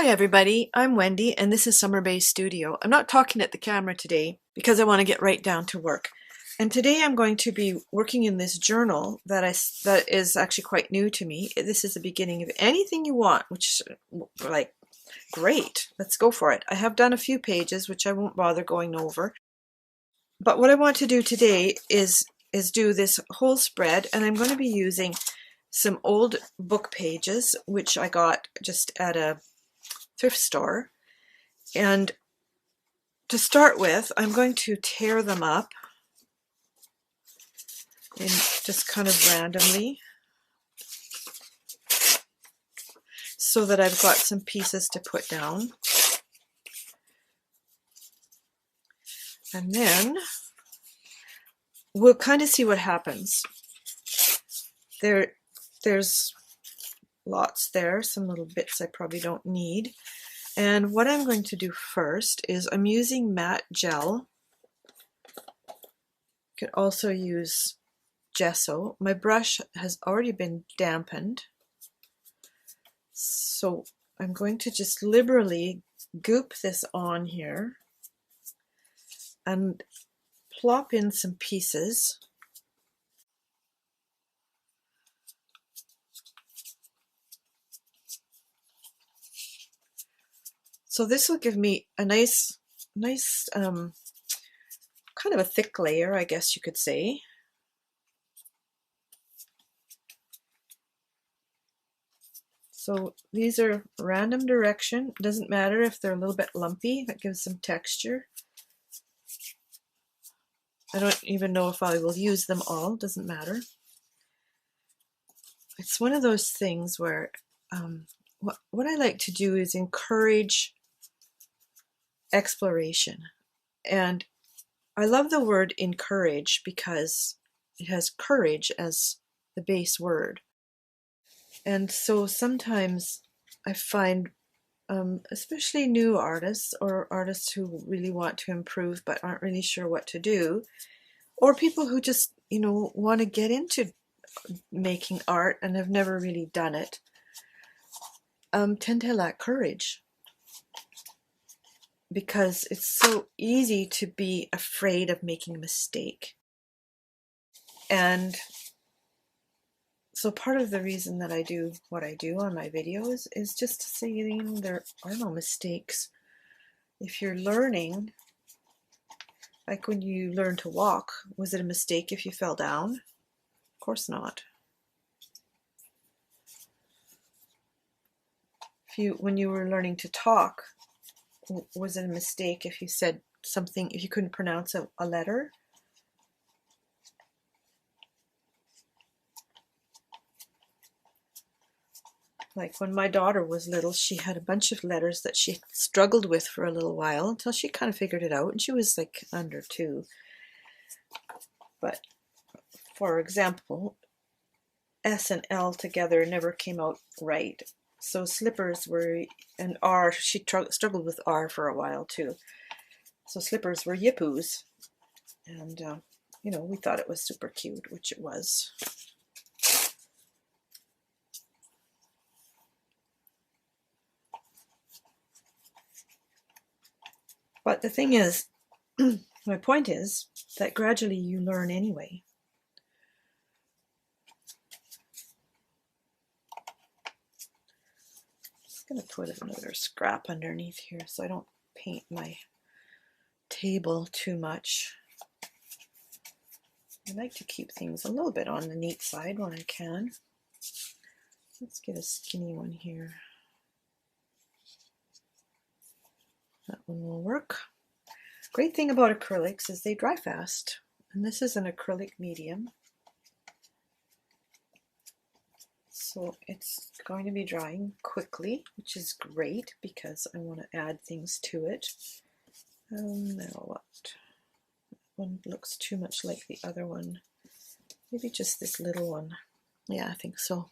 Hi everybody, I'm Wendy and this is Summer Bay Studio. I'm not talking at the camera today because I want to get right down to work. And today I'm going to be working in this journal that is actually quite new to me. This is the beginning of Anything You Want, which like great, let's go for it. I have done a few pages which I won't bother going over. But what I want to do today is do this whole spread, and I'm going to be using some old book pages which I got just at a thrift store. And to start with, I'm going to tear them up in just kind of randomly so that I've got some pieces to put down. And then we'll kind of see what happens. There's lots there, some little bits I probably don't need. And what I'm going to do first is I'm using matte gel. You could also use gesso. My brush has already been dampened, so I'm going to just liberally goop this on here and plop in some pieces. So this will give me a nice kind of a thick layer, I guess you could say. So these are random direction. It doesn't matter if they're a little bit lumpy, that gives some texture. I don't even know if I will use them all, doesn't matter. It's one of those things where what I like to do is encourage exploration. And I love the word encourage because it has courage as the base word. And so sometimes I find, especially new artists or artists who really want to improve but aren't really sure what to do, or people who just, want to get into making art and have never really done it, tend to lack courage. Because it's so easy to be afraid of making a mistake. And so part of the reason that I do what I do on my videos is just to say, there are no mistakes. If you're learning, like when you learn to walk, was it a mistake if you fell down? Of course not. When you were learning to talk, was it a mistake if you said something, if you couldn't pronounce a letter? Like when my daughter was little, she had a bunch of letters that she struggled with for a little while until she kind of figured it out, and she was like under 2. But for example, S and L together never came out right. So slippers were, and R, she struggled with R for a while too. So slippers were yippoos. And, we thought it was super cute, which it was. But the thing is, my point is that gradually you learn anyway. I'm going to put another scrap underneath here so I don't paint my table too much. I like to keep things a little bit on the neat side when I can. Let's get a skinny one here. That one will work. Great thing about acrylics is they dry fast. And this is an acrylic medium. So it's going to be drying quickly, which is great because I want to add things to it. Now what? One looks too much like the other one. Maybe just this little one. Yeah, I think so.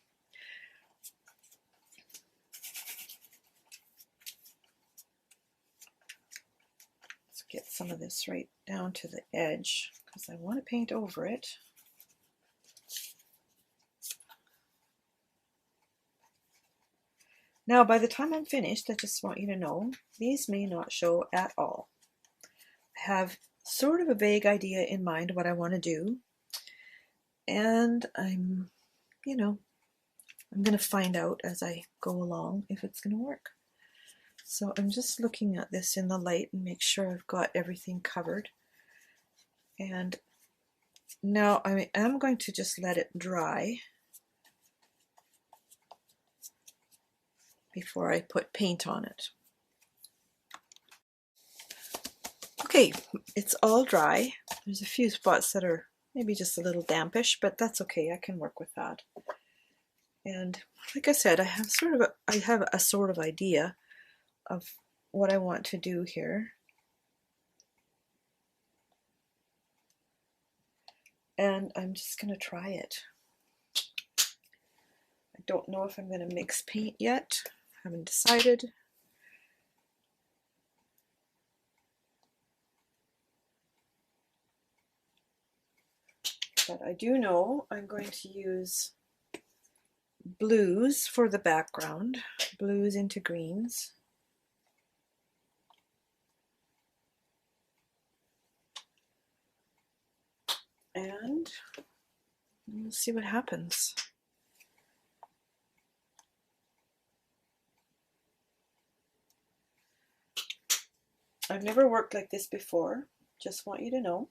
Let's get some of this right down to the edge because I want to paint over it. Now, by the time I'm finished, I just want you to know, these may not show at all. I have sort of a vague idea in mind what I want to do, and I'm going to find out as I go along if it's going to work. So I'm just looking at this in the light and make sure I've got everything covered. And now I am going to just let it dry before I put paint on it. Okay, it's all dry. There's a few spots that are maybe just a little dampish, but that's okay. I can work with that. And like I said, I have a sort of idea of what I want to do here. And I'm just going to try it. I don't know if I'm going to mix paint yet. I haven't decided. But I do know I'm going to use blues for the background, blues into greens. And we'll see what happens. I've never worked like this before, just want you to know.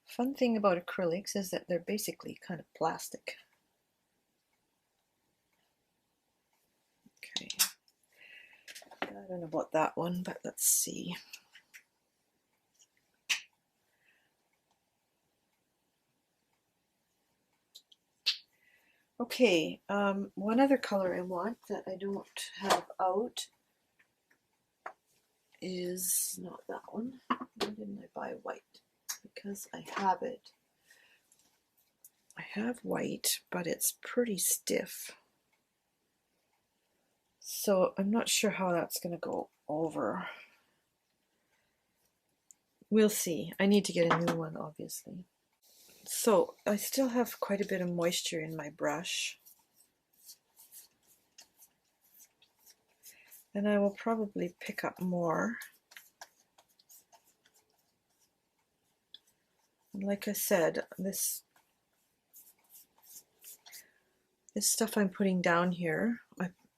Fun thing about acrylics is that they're basically kind of plastic. Okay, I don't know about that one, but let's see. Okay, one other color I want that I don't have out is not that one. Why didn't I buy white? Because I have it. I have white, but it's pretty stiff. So I'm not sure how that's going to go over. We'll see. I need to get a new one, obviously. So I still have quite a bit of moisture in my brush. And I will probably pick up more. And like I said, this stuff I'm putting down here,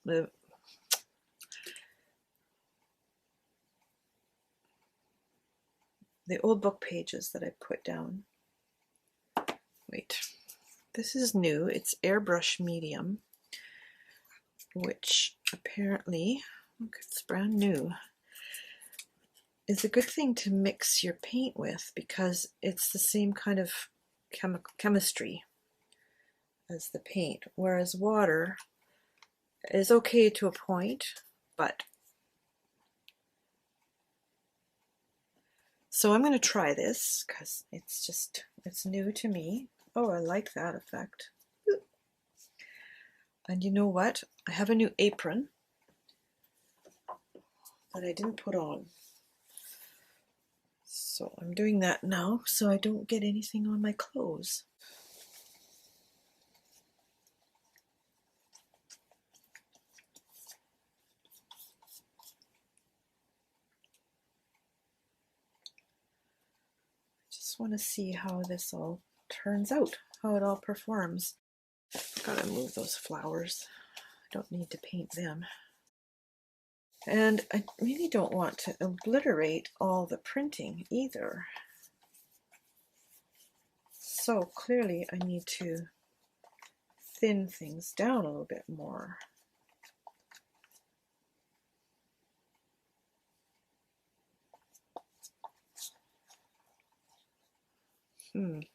the old book pages that I put down. Wait, this is new. It's Airbrush Medium, which apparently, look, it's brand new, is a good thing to mix your paint with because it's the same kind of chemistry as the paint, whereas water is okay to a point, but so I'm going to try this because it's new to me. Oh, I like that effect. And you know what? I have a new apron that I didn't put on. So I'm doing that now so I don't get anything on my clothes. Just want to see how this all turns out, how it all performs. Gotta move those flowers. I don't need to paint them. And I really don't want to obliterate all the printing either. So clearly I need to thin things down a little bit more. And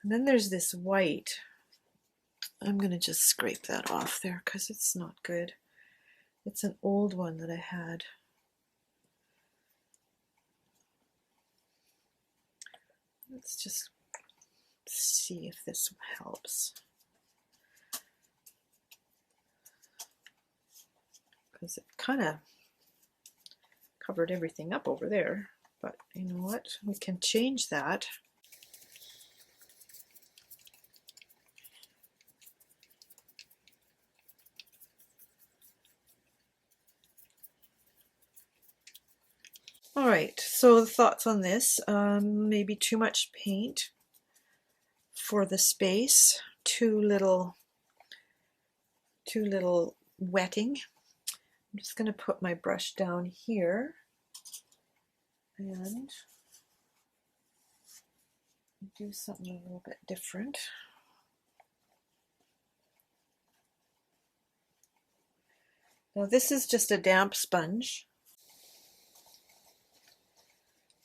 then there's this white. I'm going to just scrape that off there because it's not good. It's an old one that I had. Let's just see if this helps. Because it kind of covered everything up over there. But you know what? We can change that. All right, so the thoughts on this, maybe too much paint for the space, too little wetting. I'm just going to put my brush down here and do something a little bit different. Now this is just a damp sponge.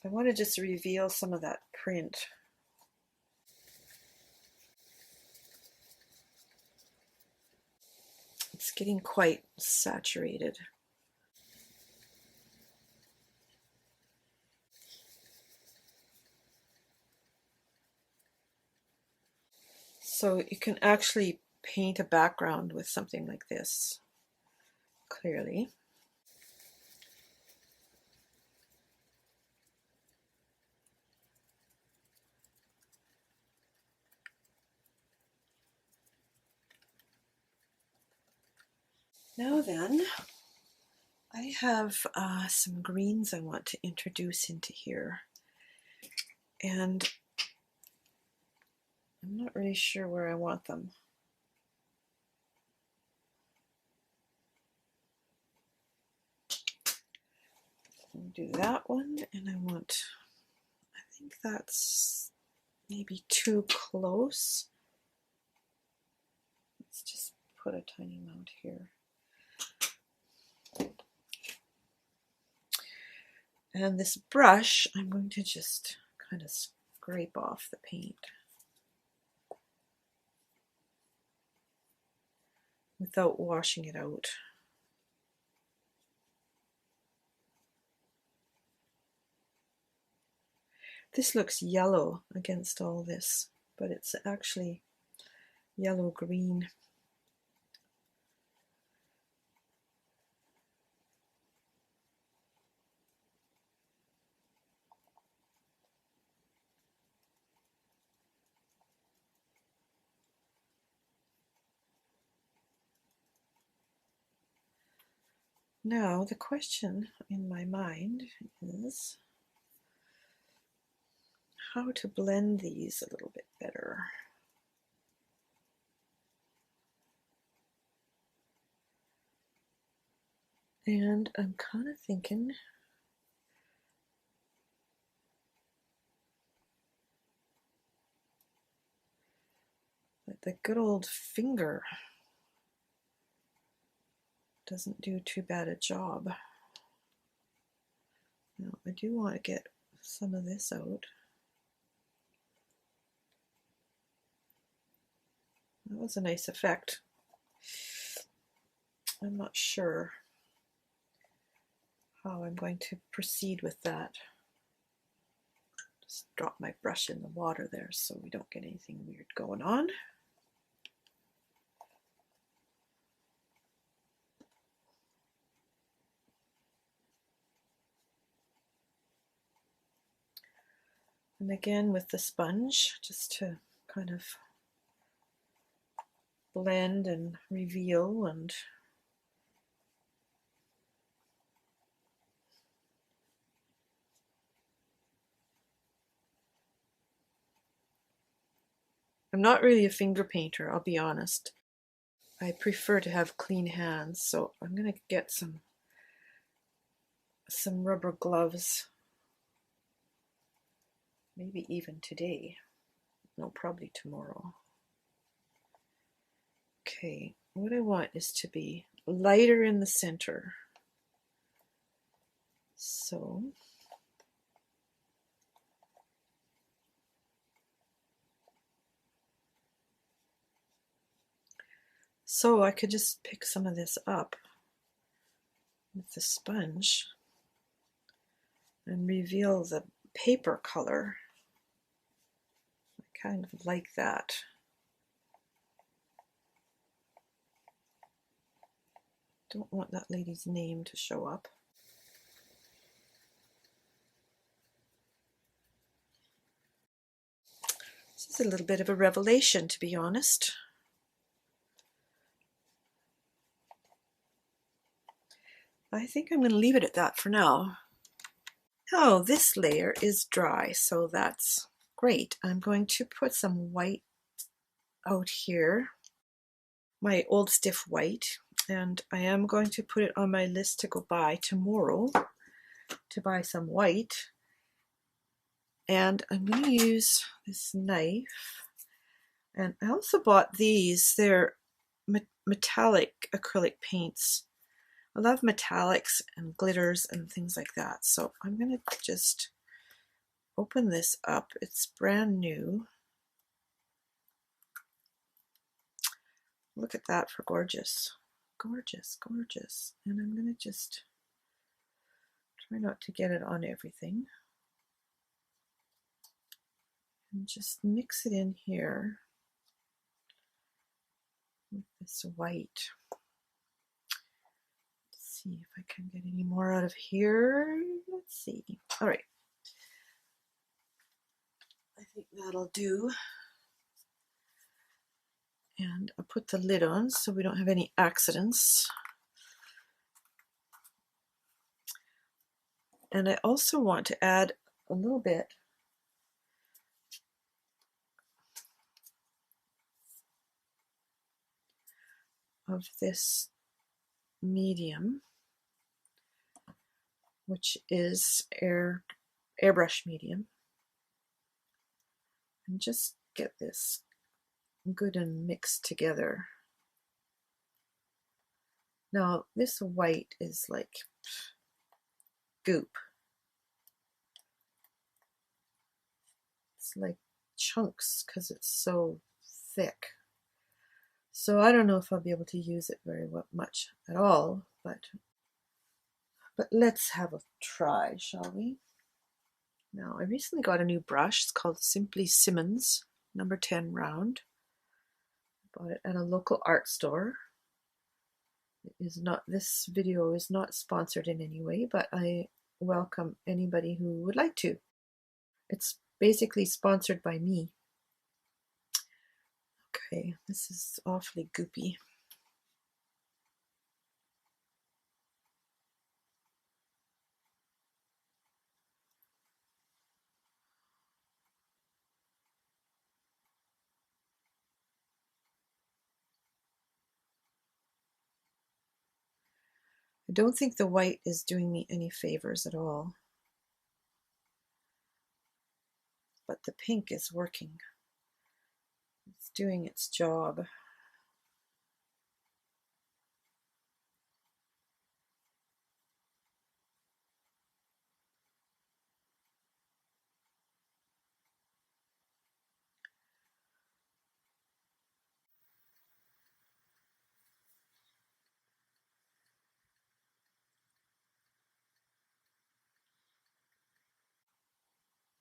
I want to just reveal some of that print. It's getting quite saturated. So you can actually paint a background with something like this, clearly. Now then, I have some greens I want to introduce into here, and I'm not really sure where I want them. I'll do that one, and I think that's maybe too close. Let's just put a tiny amount here. And this brush, I'm going to just kind of scrape off the paint without washing it out. This looks yellow against all this, but it's actually yellow-green. Now, the question in my mind is how to blend these a little bit better. And I'm kind of thinking that the good old finger doesn't do too bad a job. Now, I do want to get some of this out. That was a nice effect. I'm not sure how I'm going to proceed with that. Just drop my brush in the water there so we don't get anything weird going on. And again with the sponge, just to kind of blend and reveal and I'm not really a finger painter, I'll be honest. I prefer to have clean hands, so I'm going to get some rubber gloves. Maybe even today. No, probably tomorrow. Okay, what I want is to be lighter in the center. So I could just pick some of this up with the sponge and reveal the paper color. I kind of like that. Don't want that lady's name to show up. This is a little bit of a revelation, to be honest. I think I'm going to leave it at that for now. Oh, this layer is dry, so that's great. I'm going to put some white out here, my old stiff white, and I am going to put it on my list to go buy tomorrow, to buy some white. And I'm going to use this knife, and I also bought these. They're metallic acrylic paints. I love metallics and glitters and things like that. So I'm going to just open this up. It's brand new. Look at that for gorgeous. Gorgeous, gorgeous. And I'm going to just try not to get it on everything. And just mix it in here with this white. Let's see if I can get any more out of here. Let's see. All right. I think that'll do. And I'll put the lid on so we don't have any accidents. And I also want to add a little bit of this medium, which is Airbrush Medium, and just get this good and mixed together. Now this white is like goop. It's like chunks because it's so thick. So I don't know if I'll be able to use it very much at all, but let's have a try, shall we? Now, I recently got a new brush. It's called Simply Simmons, number 10 round. I bought it at a local art store. It is not, this video is not sponsored in any way, but I welcome anybody who would like to. It's basically sponsored by me. Okay, this is awfully goopy. I don't think the white is doing me any favors at all, but the pink is working. It's doing its job.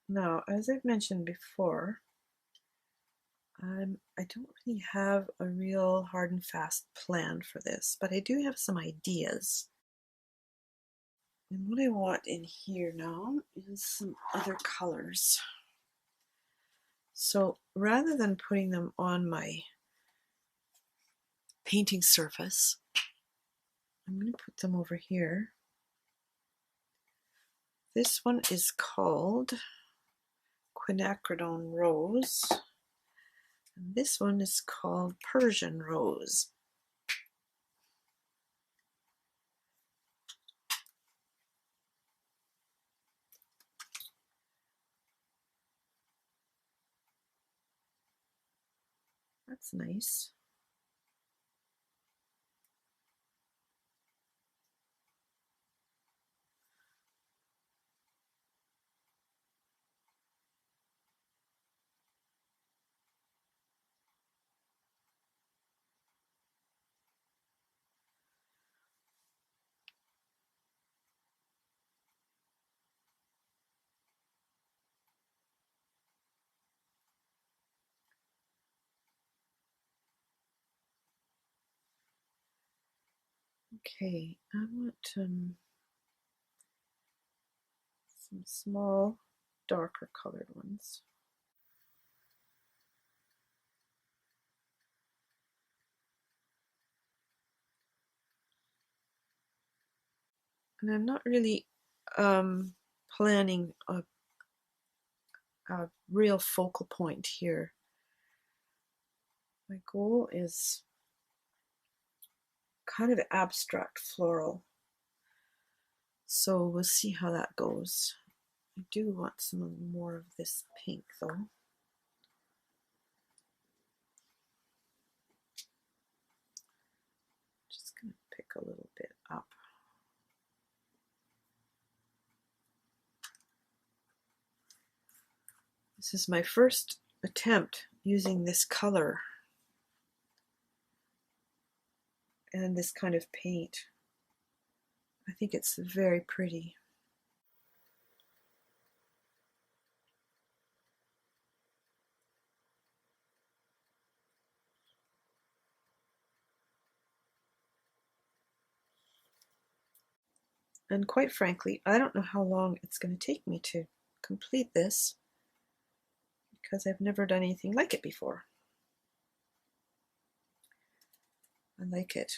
Now, as I've mentioned before, I don't really have a real hard and fast plan for this, but I do have some ideas. And what I want in here now is some other colors. So rather than putting them on my painting surface, I'm going to put them over here. This one is called Quinacridone Rose. And this one is called Persian Rose. That's nice. Okay, I want some small, darker colored ones. And I'm not really planning a real focal point here. My goal is kind of abstract floral. So we'll see how that goes. I do want some more of this pink though. Just gonna pick a little bit up. This is my first attempt using this color and this kind of paint. I think it's very pretty. And quite frankly, I don't know how long it's going to take me to complete this because I've never done anything like it before. I like it.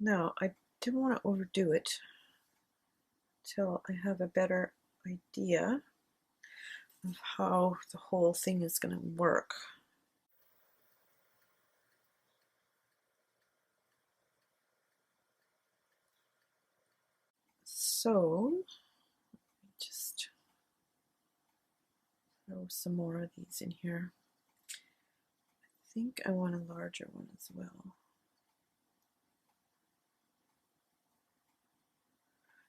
Now, I don't want to overdo it till I have a better idea of how the whole thing is going to work. So, just throw some more of these in here. I think I want a larger one as well.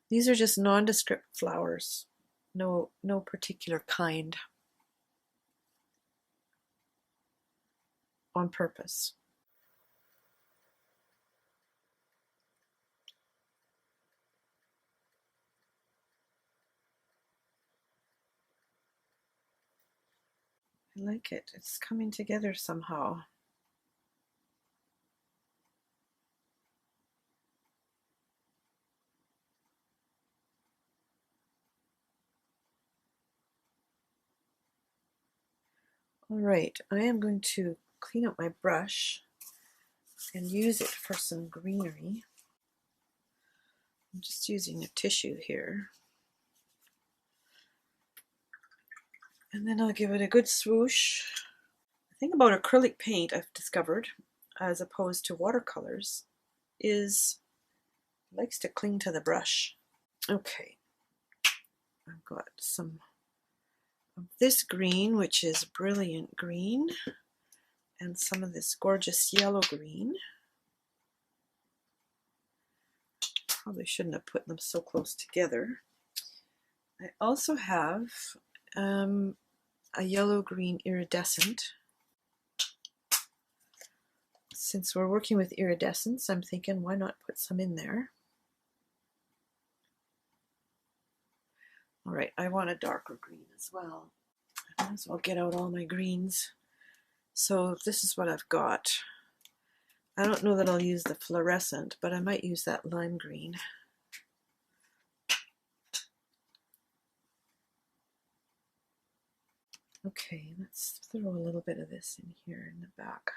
These are just nondescript flowers, no particular kind, on purpose. I like it. It's coming together somehow. All right, I am going to clean up my brush and use it for some greenery. I'm just using a tissue here. And then I'll give it a good swoosh. The thing about acrylic paint I've discovered, as opposed to watercolors, is it likes to cling to the brush. Okay, I've got some of this green, which is brilliant green, and some of this gorgeous yellow green. Probably shouldn't have put them so close together. I also have a yellow-green iridescent. Since we're working with iridescence, I'm thinking why not put some in there? All right, I want a darker green as well. I might as well get out all my greens. So this is what I've got. I don't know that I'll use the fluorescent, but I might use that lime green. Okay, let's throw a little bit of this in here in the back.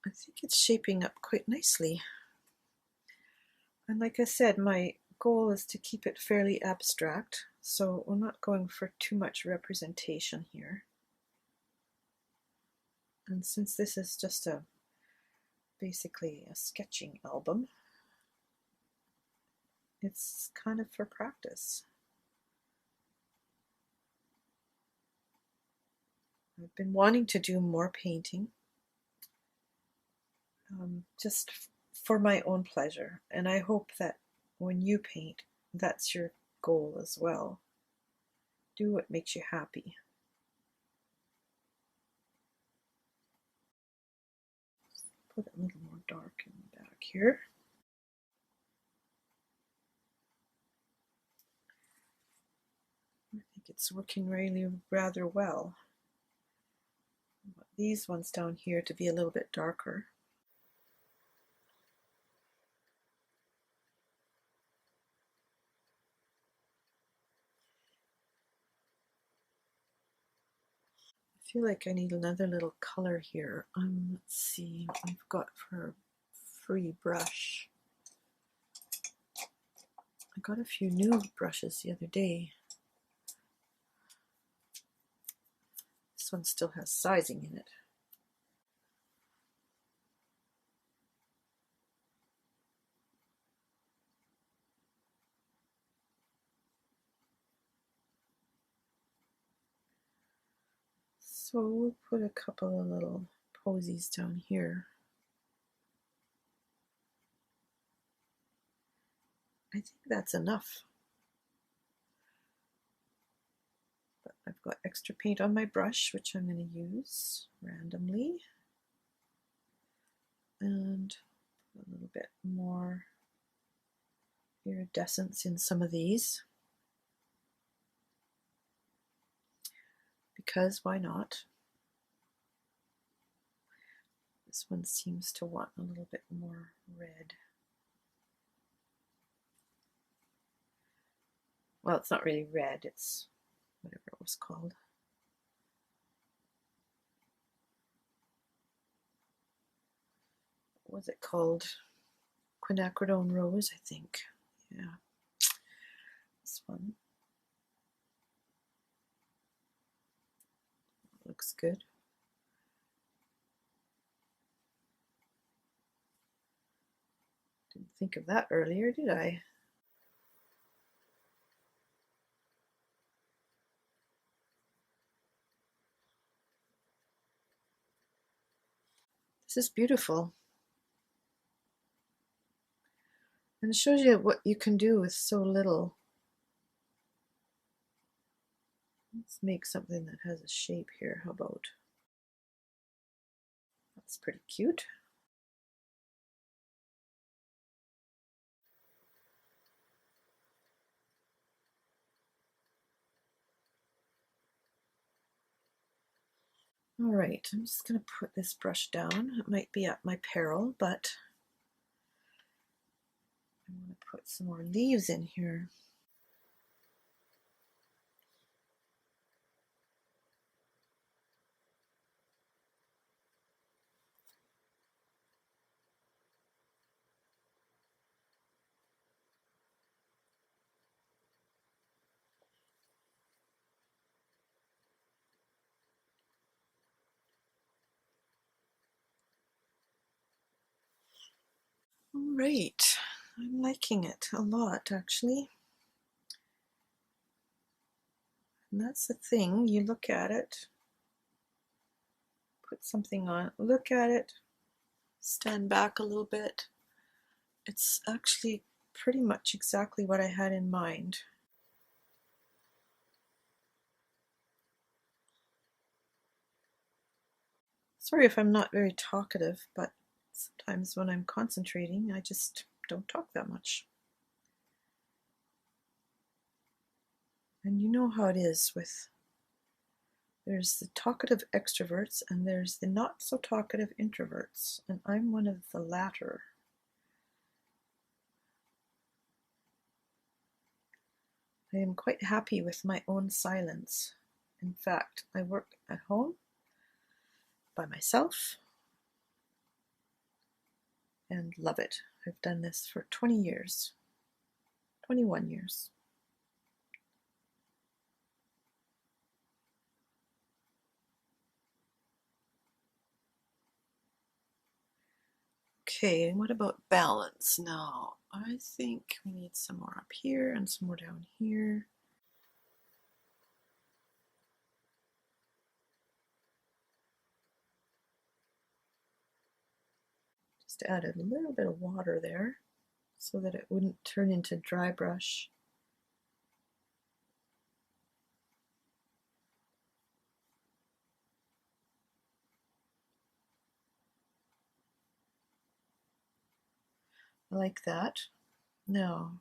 I think it's shaping up quite nicely. And like I said, my goal is to keep it fairly abstract, so we're not going for too much representation here. And since this is just basically a sketching album, it's kind of for practice. I've been wanting to do more painting, just for my own pleasure, and I hope that when you paint, that's your goal as well. Do what makes you happy. Put it a little more dark in the back here. I think it's working really rather well. I want these ones down here to be a little bit darker. I feel like I need another little color here. Let's see what I've got for a free brush. I got a few new brushes the other day. This one still has sizing in it. So we'll put a couple of little posies down here. I think that's enough. But I've got extra paint on my brush, which I'm going to use randomly. And a little bit more iridescence in some of these. Because why not? This one seems to want a little bit more red. Well, it's not really red, it's whatever it was called. What was it called? Quinacridone rose, I think. Yeah. This one looks good. Didn't think of that earlier, did I? This is beautiful. And it shows you what you can do with so little. Let's make something that has a shape here. How about? That's pretty cute. All right, I'm just going to put this brush down. It might be at my peril, but I want to put some more leaves in here. All right, I'm liking it a lot, actually. And that's the thing, you look at it, put something on, look at it, stand back a little bit. It's actually pretty much exactly what I had in mind. Sorry if I'm not very talkative, but sometimes when I'm concentrating, I just don't talk that much. And you know how it is with, there's the talkative extroverts and there's the not so talkative introverts, and I'm one of the latter. I am quite happy with my own silence. In fact, I work at home by myself, and love it. I've done this for 20 years, 21 years. Okay, and what about balance now? I think we need some more up here and some more down here. Just add a little bit of water there so that it wouldn't turn into dry brush. I like that. Now,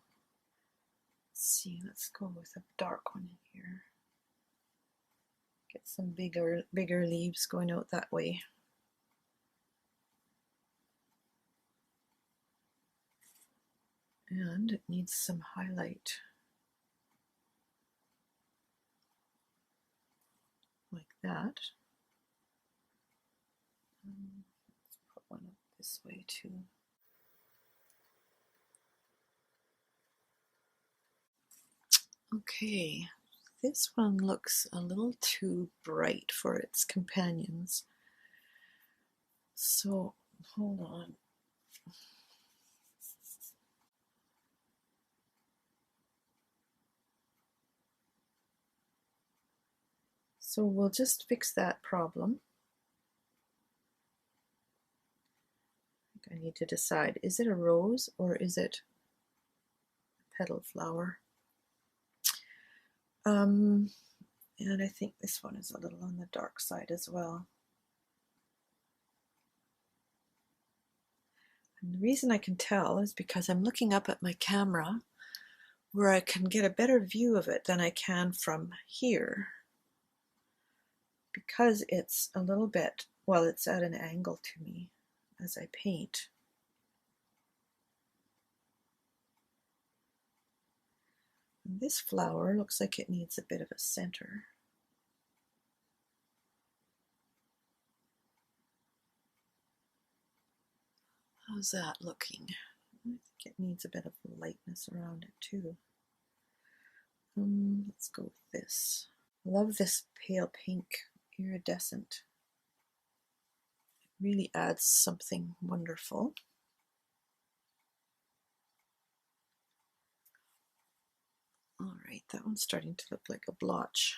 let's see, let's go with a dark one in here. Get some bigger leaves going out that way. And it needs some highlight. Like that. Let's put one up this way too. Okay, this one looks a little too bright for its companions. So, hold on. So we'll just fix that problem. I need to decide, is it a rose or is it a petal flower? And I think this one is a little on the dark side as well. And the reason I can tell is because I'm looking up at my camera where I can get a better view of it than I can from here. Because it's a little bit, well, it's at an angle to me as I paint. And this flower looks like it needs a bit of a center. How's that looking? I think it needs a bit of lightness around it too. Let's go with this. I love this pale pink iridescent. It really adds something wonderful. All right, that one's starting to look like a blotch.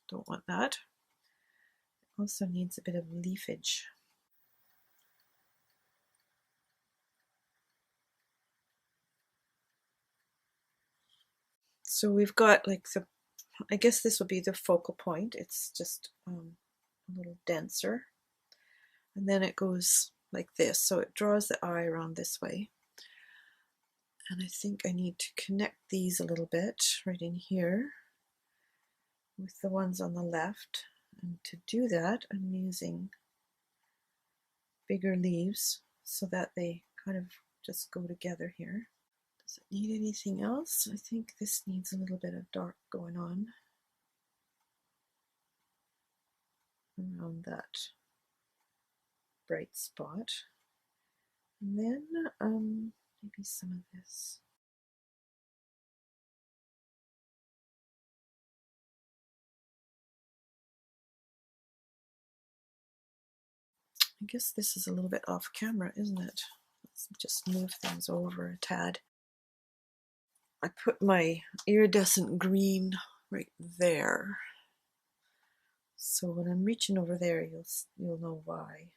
Don't want that. It also needs a bit of leafage. So we've got like I guess this will be the focal point. It's just a little denser. And then it goes like this. So it draws the eye around this way. And I think I need to connect these a little bit right in here with the ones on the left. And to do that, I'm using bigger leaves so that they kind of just go together here. Does it need anything else? I think this needs a little bit of dark going on around that bright spot. And then maybe some of this. I guess this is a little bit off camera, isn't it? Let's just move things over a tad. I put my iridescent green right there. So when I'm reaching over there, you'll know why.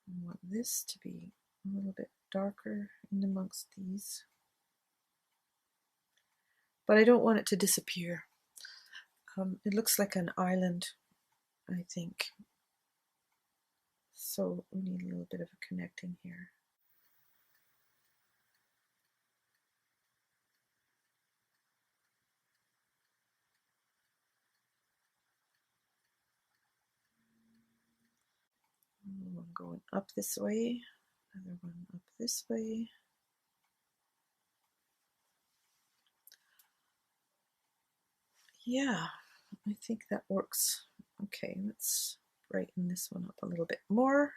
I want this to be a little bit darker in amongst these. But I don't want it to disappear. It looks like an island, I think. So we need a little bit of a connecting here. One going up this way, another one up this way. Yeah, I think that works. Okay, let's brighten this one up a little bit more.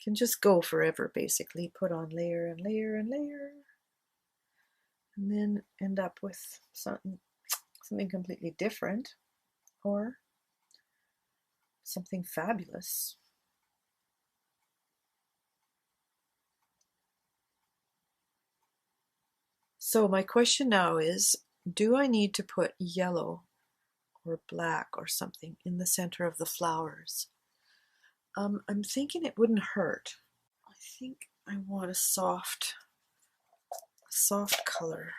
can just go forever, basically. Put on layer and layer and layer, and then end up with something completely different, or something fabulous. So my question now is, do I need to put yellow or black or something in the center of the flowers? I'm thinking it wouldn't hurt. I think I want a soft color,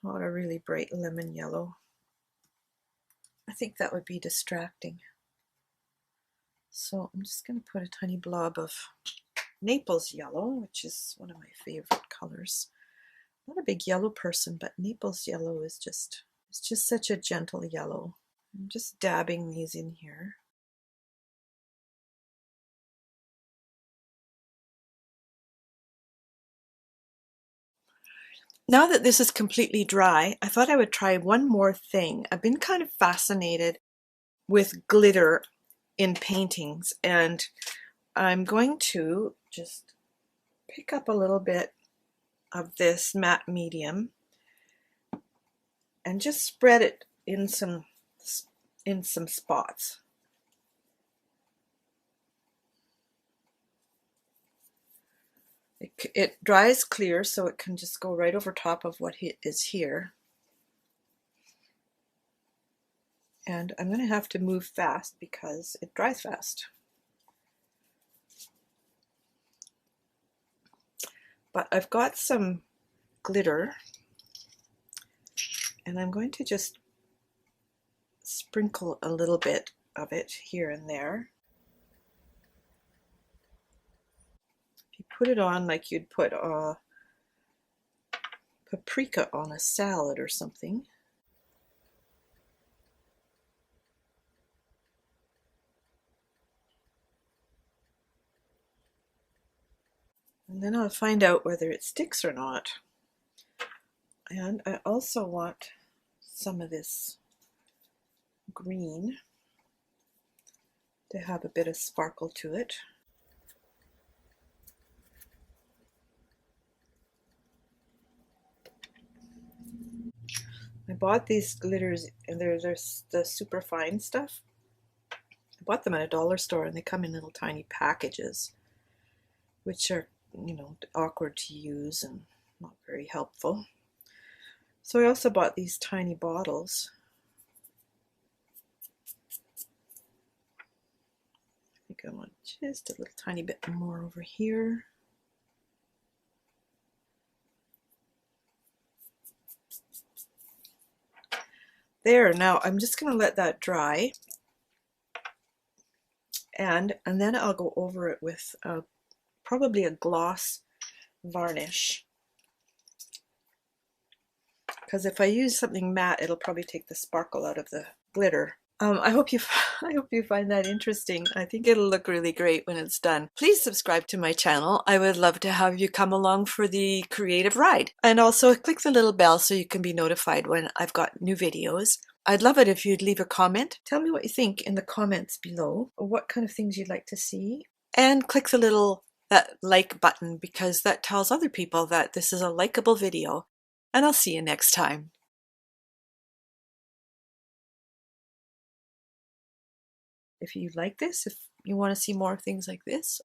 not a really bright lemon yellow. I think that would be distracting. So I'm just going to put a tiny blob of Naples yellow, which is one of my favorite colors. I'm not a big yellow person, but Naples yellow is just, it's just such a gentle yellow. I'm just dabbing these in here. Now that this is completely dry, I thought I would try one more thing. I've been kind of fascinated with glitter in paintings, and I'm going to just pick up a little bit of this matte medium and just spread it in some spots. It dries clear, so it can just go right over top of what is here. And I'm going to have to move fast because it dries fast. But I've got some glitter, and I'm going to just sprinkle a little bit of it here and there. If you put it on like you'd put paprika on a salad or something. And then I'll find out whether it sticks or not. And I also want some of this green to have a bit of sparkle to it. I bought these glitters, and there's the super fine stuff. I bought them at a dollar store, and they come in little tiny packages, which are, you know, awkward to use and not very helpful. So I also bought these tiny bottles. I think I want just a little tiny bit more over here. There, now I'm just going to let that dry, and then I'll go over it with probably a gloss varnish, because if I use something matte, it'll probably take the sparkle out of the glitter. I hope you find that interesting. I think it'll look really great when it's done. Please subscribe to my channel. I would love to have you come along for the creative ride. And also click the little bell so you can be notified when I've got new videos. I'd love it if you'd leave a comment. Tell me what you think in the comments below, or what kind of things you'd like to see. And click the that like button, because that tells other people that this is a likable video. And I'll see you next time. If you like this, if you want to see more things like this,